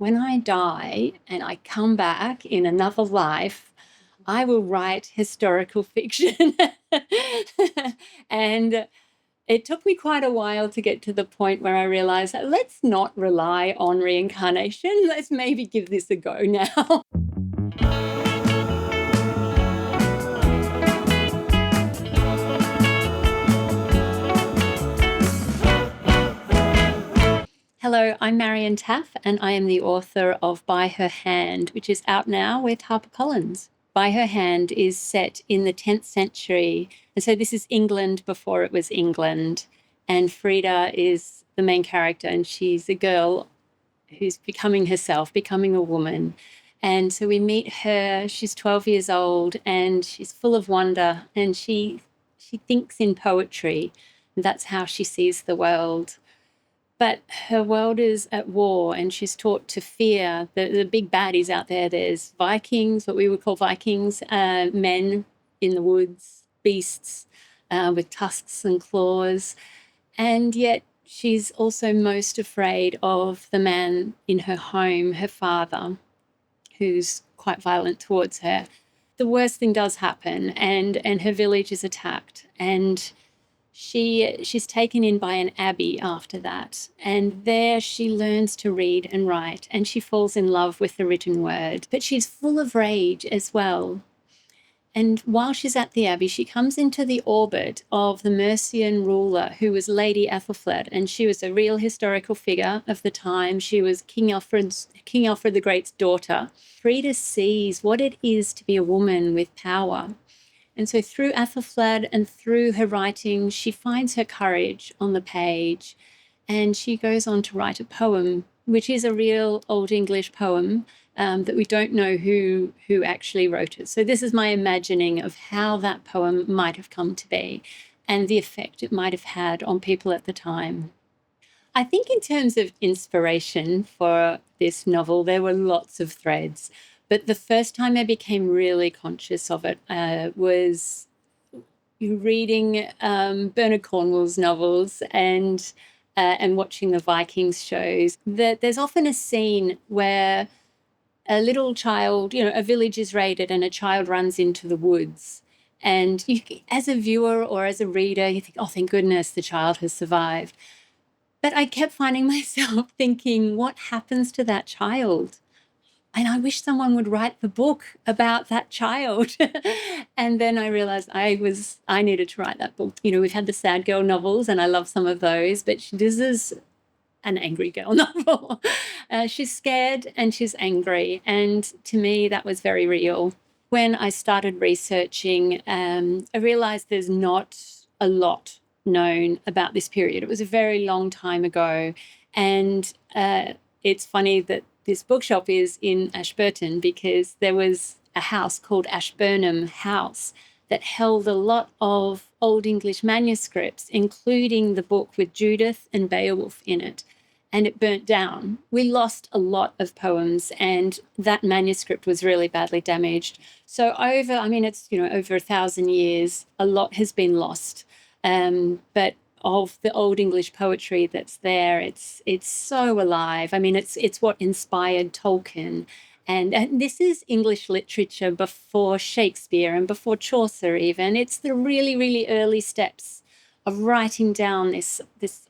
when I die and I come back in another life, I will write historical fiction. And it took me quite a while to get to the point where I realized that let's not rely on reincarnation. Let's maybe give this a go now. Hello, I'm Marion Taffe, and I am the author of By Her Hand, which is out now with HarperCollins. By Her Hand is set in the 10th century. And so this is England before it was England. And Frida is the main character, and she's a girl who's becoming herself, becoming a woman. And so we meet her. She's 12 years old, and she's full of wonder, and she thinks in poetry. And that's how she sees the world. But her world is at war, and she's taught to fear the big baddies out there. There's Vikings, what we would call Vikings, men in the woods, beasts with tusks and claws. And yet she's also most afraid of the man in her home, her father, who's quite violent towards her. The worst thing does happen, and her village is attacked. And she's taken in by an abbey after that, and there she learns to read and write, and she falls in love with the written word. But she's full of rage as well. And while she's at the abbey, she comes into the orbit of the Mercian ruler, who was Lady Ethelfled, and she was a real historical figure of the time. She was King Alfred the Great's daughter. Frida sees what it is to be a woman with power. And so through Ethelfled and through her writing, she finds her courage on the page, and she goes on to write a poem, which is a real Old English poem that we don't know who actually wrote it. So this is my imagining of how that poem might have come to be and the effect it might have had on people at the time. I think in terms of inspiration for this novel, there were lots of threads. But the first time I became really conscious of it was reading Bernard Cornwell's novels and watching the Vikings shows. There's often a scene where a little child, a village is raided and a child runs into the woods. And you, as a viewer or as a reader, you think, oh, thank goodness the child has survived. But I kept finding myself thinking, what happens to that child? And I wish someone would write the book about that child. And then I realized I needed to write that book. We've had the sad girl novels, and I love some of those, but this is an angry girl novel. She's scared and she's angry. And to me, that was very real. When I started researching, I realized there's not a lot known about this period. It was a very long time ago. And it's funny that this bookshop is in Ashburton because there was a house called Ashburnham House that held a lot of Old English manuscripts, including the book with Judith and Beowulf in it, and it burnt down. We lost a lot of poems, and that manuscript was really badly damaged. So it's over 1,000 years, a lot has been lost. But of the Old English poetry that's there, it's so alive. It's what inspired Tolkien. And this is English literature before Shakespeare and before Chaucer even. It's the really, really early steps of writing down this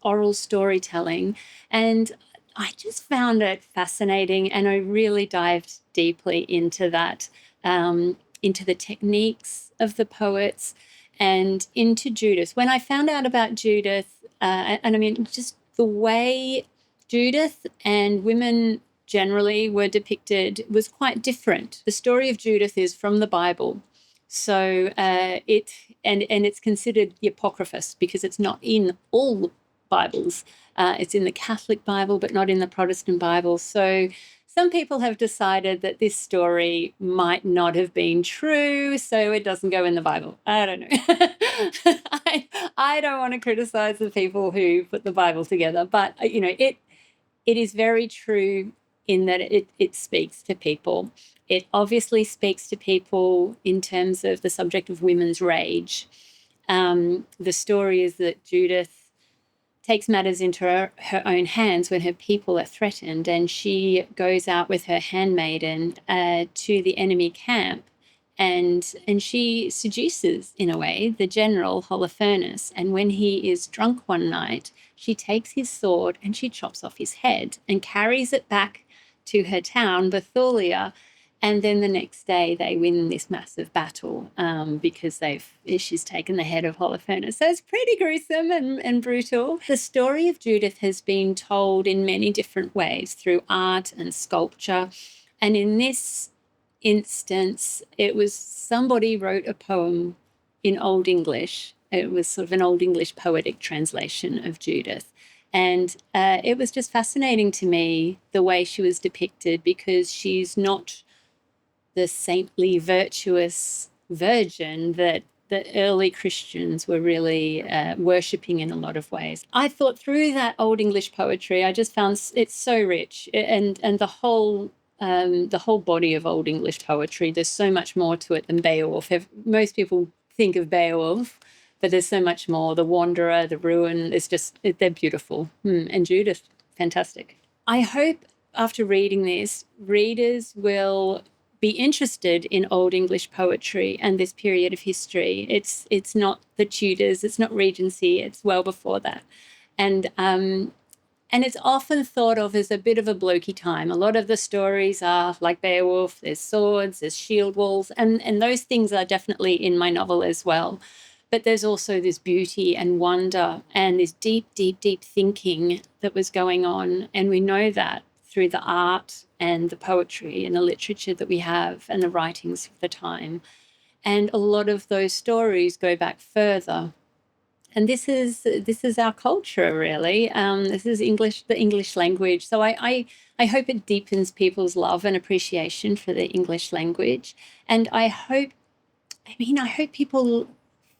oral storytelling. And I just found it fascinating, and I really dived deeply into that, into the techniques of the poets, and into Judith. When I found out about Judith, just the way Judith and women generally were depicted was quite different. The story of Judith is from the Bible. So it's considered the Apocryphus because it's not in all Bibles. It's in the Catholic Bible, but not in the Protestant Bible. So some people have decided that this story might not have been true, so it doesn't go in the Bible. I don't know. I don't want to criticize the people who put the Bible together, but it is very true in that it speaks to people. It obviously speaks to people in terms of the subject of women's rage. The story is that Judith takes matters into her own hands when her people are threatened, and she goes out with her handmaiden to the enemy camp, and she seduces, in a way, the general Holofernes. And when he is drunk one night, she takes his sword and she chops off his head and carries it back to her town, Bethulia. And then the next day they win this massive battle because she's taken the head of Holofernes. So it's pretty gruesome and brutal. The story of Judith has been told in many different ways through art and sculpture. And in this instance, it was somebody wrote a poem in Old English. It was sort of an Old English poetic translation of Judith. And it was just fascinating to me the way she was depicted, because she's not the saintly, virtuous virgin that the early Christians were really worshipping in a lot of ways. I thought through that Old English poetry, I just found it's so rich, and the whole body of Old English poetry. There's so much more to it than Beowulf. Most people think of Beowulf, but there's so much more. The Wanderer, the Ruin, they're beautiful. And Judith, fantastic. I hope after reading this, readers will be interested in Old English poetry and this period of history. It's not the Tudors, it's not Regency, it's well before that. And it's often thought of as a bit of a blokey time. A lot of the stories are like Beowulf, there's swords, there's shield walls, and those things are definitely in my novel as well. But there's also this beauty and wonder and this deep, deep, deep thinking that was going on. And we know that through the art and the poetry and the literature that we have and the writings of the time. And a lot of those stories go back further. And this is our culture, really. This is English, the English language. So I hope it deepens people's love and appreciation for the English language. And I hope people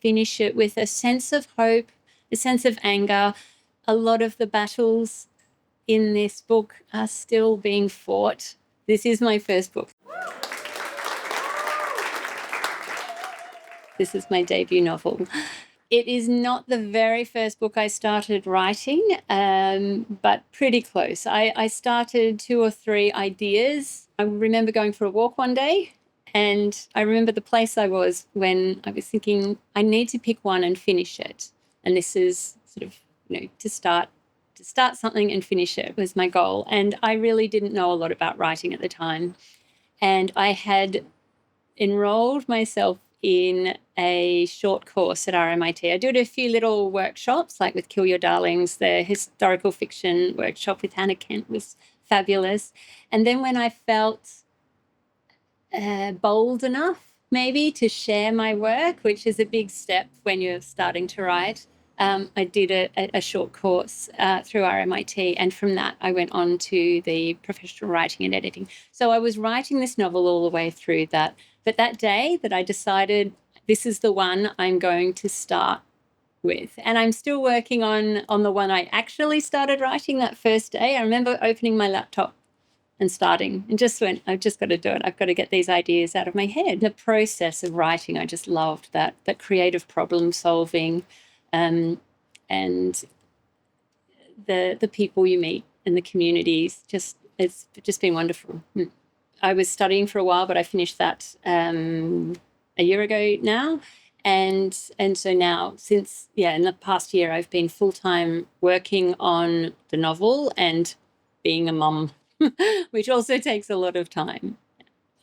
finish it with a sense of hope, a sense of anger. A lot of the battles in this book are still being fought. This is my first book. This is my debut novel. It is not the very first book I started writing, but pretty close. I started 2 or 3 ideas. I remember going for a walk one day, and I remember the place I was when I was thinking, I need to pick one and finish it. And this is sort of, to start something and finish it was my goal. And I really didn't know a lot about writing at the time. And I had enrolled myself in a short course at RMIT. I did a few little workshops, like with Kill Your Darlings. The historical fiction workshop with Hannah Kent was fabulous. And then when I felt bold enough, maybe, to share my work, which is a big step when you're starting to write, I did a short course through RMIT, and from that I went on to the professional writing and editing. So I was writing this novel all the way through that. But that day that I decided this is the one I'm going to start with, and I'm still working on the one I actually started writing that first day. I remember opening my laptop and starting and just went, I've just got to do it. I've got to get these ideas out of my head. The process of writing, I just loved that creative problem solving, and the people you meet and the communities. It's just been wonderful. I was studying for a while, but I finished that a year ago now. And so now, in the past year, I've been full-time working on the novel and being a mum, which also takes a lot of time.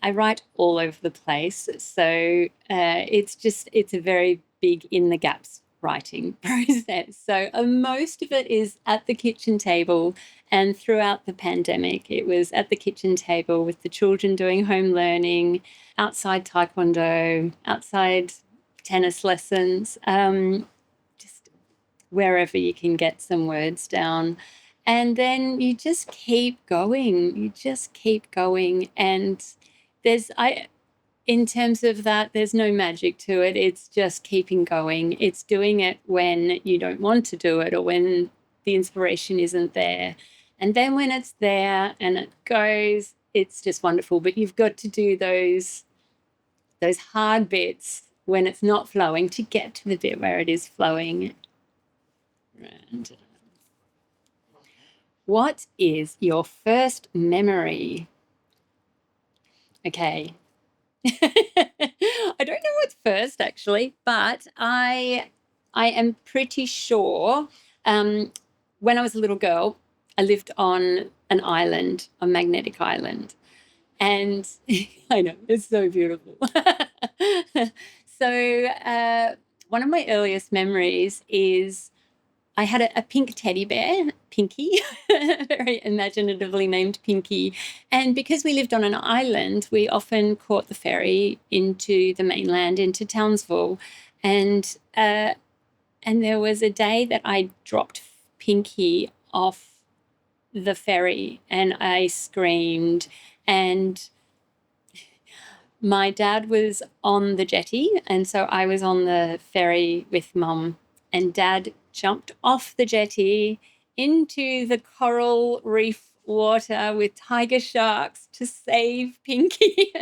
I write all over the place. So it's a very big in the gaps writing process. So most of it is at the kitchen table, and throughout the pandemic, it was at the kitchen table with the children doing home learning, outside taekwondo, outside tennis lessons, just wherever you can get some words down. And then you just keep going. And in terms of that, there's no magic to it. It's just keeping going. It's doing it when you don't want to do it or when the inspiration isn't there. And then when it's there and it goes, it's just wonderful. But you've got to do those hard bits when it's not flowing to get to the bit where it is flowing. And What is your first memory? Okay. I don't know what's first actually, but I am pretty sure when I was a little girl, I lived on an island, a magnetic island. And I know, it's so beautiful. So, one of my earliest memories is I had a pink teddy bear, Pinky, very imaginatively named Pinky. And because we lived on an island, we often caught the ferry into the mainland, into Townsville. And, uh, and there was a day that I dropped Pinky off the ferry and I screamed. And my dad was on the jetty, and so I was on the ferry with Mum, and Dad jumped off the jetty into the coral reef water with tiger sharks to save Pinky.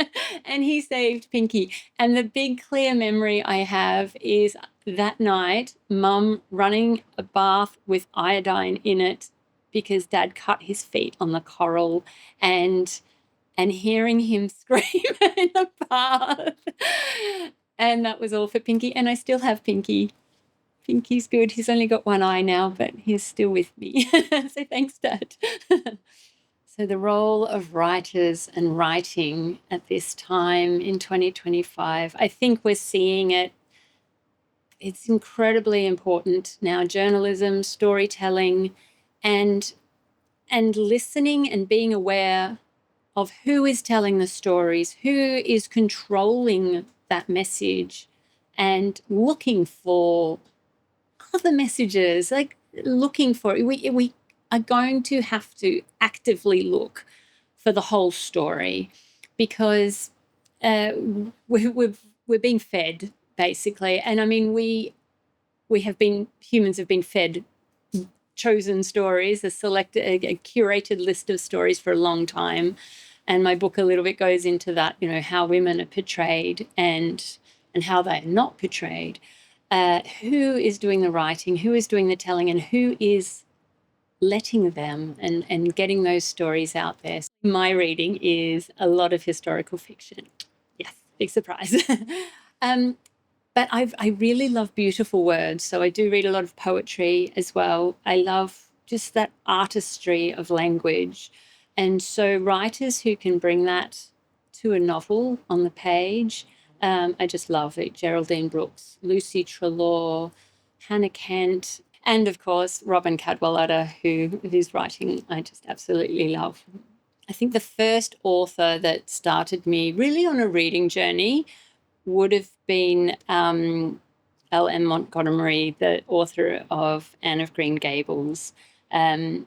And he saved Pinky. And the big clear memory I have is that night, Mum running a bath with iodine in it because Dad cut his feet on the coral, and hearing him scream in the bath. And that was all for Pinky. And I still have Pinky. Pinky's good. He's only got one eye now, but he's still with me. So thanks, Dad. So the role of writers and writing at this time in 2025, I think we're seeing it. It's incredibly important now. Journalism, storytelling, and listening and being aware of who is telling the stories, who is controlling that message, and looking for other messages, like looking for we are going to have to actively look for the whole story because uh, we're being fed basically, and I mean humans have been fed chosen stories, a curated list of stories for a long time. And my book a little bit goes into that, how women are portrayed and how they are not portrayed. Who is doing the writing, who is doing the telling, and who is letting them and getting those stories out there. So my reading is a lot of historical fiction. Yes, big surprise. um, but I really love beautiful words. So I do read a lot of poetry as well. I love just that artistry of language. And so writers who can bring that to a novel on the page, I just love it. Geraldine Brooks, Lucy Trelaw, Hannah Kent, and of course, Robin Cadwallader, whose writing I just absolutely love. I think the first author that started me really on a reading journey would have been L.M. Montgomery, the author of Anne of Green Gables. Um,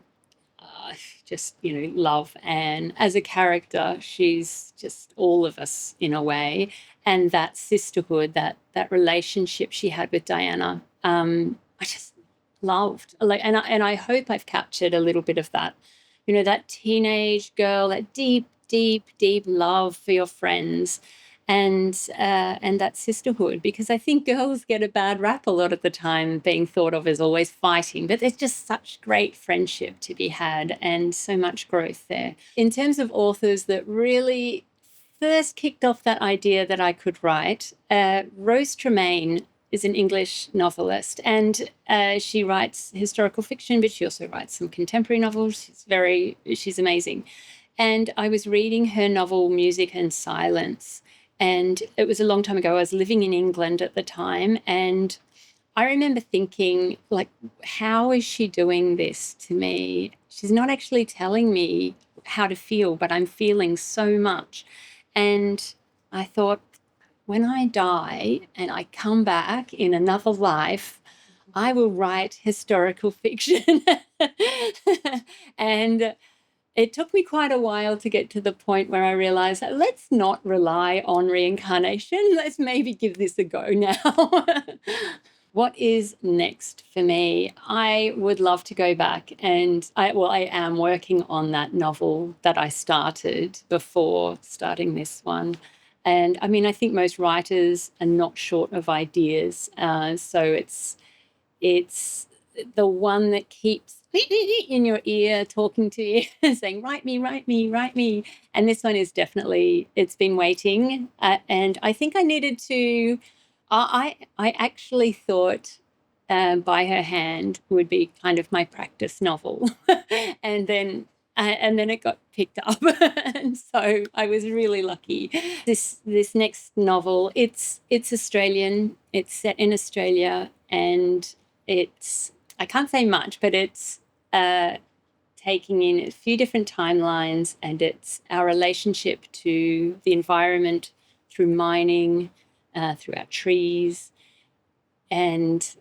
just, love Anne. As a character, she's just all of us in a way. And that sisterhood, that relationship she had with Diana, I just loved. And I hope I've captured a little bit of that. That teenage girl, that deep, deep, deep love for your friends, and that sisterhood, because I think girls get a bad rap a lot of the time, being thought of as always fighting, but there's just such great friendship to be had and so much growth there. In terms of authors that really first kicked off that idea that I could write, Rose Tremaine is an English novelist, and she writes historical fiction, but she also writes some contemporary novels. She's amazing. And I was reading her novel Music and Silence, and it was a long time ago. I was living in England at the time, and I remember thinking, like, how is she doing this to me? She's not actually telling me how to feel, but I'm feeling so much. And I thought, when I die and I come back in another life, I will write historical fiction. And it took me quite a while to get to the point where I realized that let's not rely on reincarnation. Let's maybe give this a go now. What is next for me? I would love to go back and I am working on that novel that I started before starting this one. And I mean, I think most writers are not short of ideas. So it's the one that keeps in your ear talking to you saying, write me, write me, write me. And this one is definitely, it's been waiting. And I think I needed to, I actually thought By Her Hand would be kind of my practice novel. And then it got picked up. And so I was really lucky. This next novel, it's Australian, it's set in Australia, and it's, I can't say much, but it's uh, taking in a few different timelines, and it's our relationship to the environment through mining, through our trees, and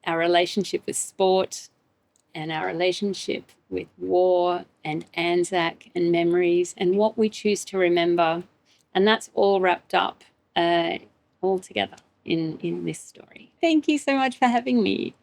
our relationship with sport, and our relationship with war and Anzac and memories and what we choose to remember. And that's all wrapped up all together in this story. Thank you so much for having me.